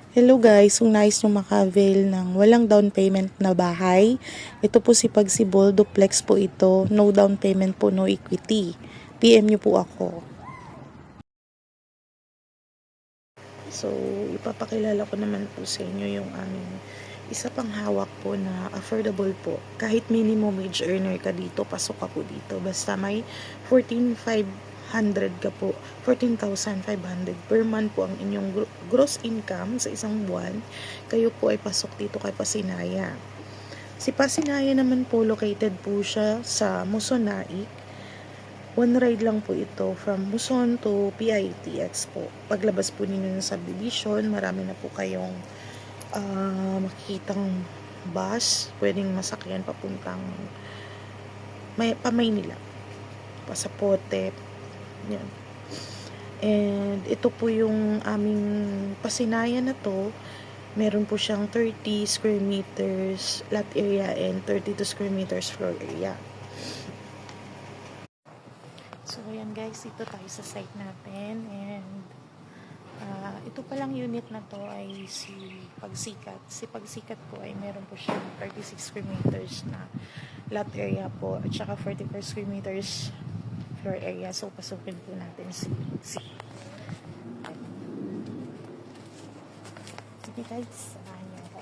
Hello guys, kung nais nyo maka-avail ng walang down payment na bahay, ito po si Pagsibol, duplex po ito, no down payment po, no equity. PM nyo po ako. So, ipapakilala ko naman po sa inyo yung aming isa pang hawak po na affordable po. Kahit minimum wage earner ka dito, pasok ka po dito. Basta may 14,500 ka po, 14,500 per month po ang inyong gross income sa isang buwan. Kayo po ay pasok dito kay Pasinaya. Si Pasinaya naman po, located po siya sa Muson Naik. One ride lang po ito from Muson to PIT Expo. Paglabas po ninyo ng subdivision, marami na po kayong makikitang bus, pwedeng masakyan papuntang Maynila, Pasapote, yan. And ito po yung aming Pasinaya na to. Meron po siyang 30 square meters lot area and 32 square meters floor area. So, ayan guys, ito tayo sa site natin. And ito palang unit na to ay si Pagsikat. Si Pagsikat po ay meron po siyang 36 square meters na lot area po at saka 44 square meters floor area. So, pasukin po natin si sige guys, sarahan niyo ako.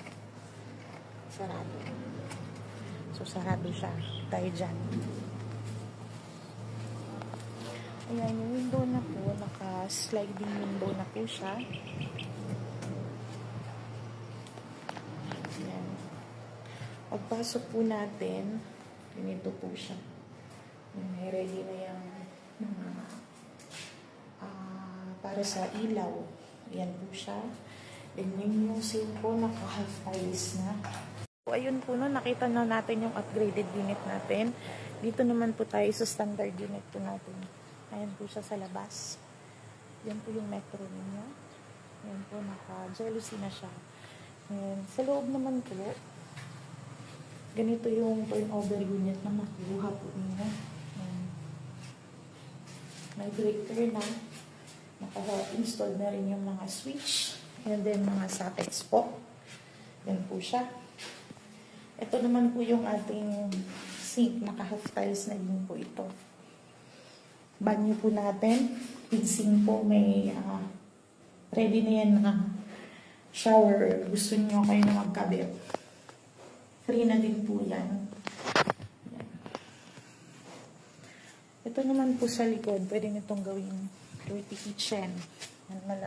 Sarado. So, sarado siya. Tayo dyan. Ayan, yung window na po, naka-sliding window na po siya. Ayan. Pagpasok po natin, ganito po siya. May ready na yung para sa ilaw. Ayan po siya. And yung sink po, naka-half tiles na. Ayun po, no, nakita na natin yung upgraded unit natin. Dito naman po tayo sa standard unit po natin. Ayan po siya sa labas. Yan po yung metro ninyo. Ayan po, naka-jealousy na siya. And sa loob naman po, ganito yung turnover unit na makuha po ninyo. May breaker na. Naka-install na rin yung mga switch. And then mga sockets po. Yan po siya. Ito naman po yung ating sink. Naka-half tiles na din po ito. Banyo po natin. Sink po, may ready na yan na shower. Gusto niyo kayo na magkabit. Free na din po yan. Ito naman po sa likod, pwede nitong gawing dirty kitchen.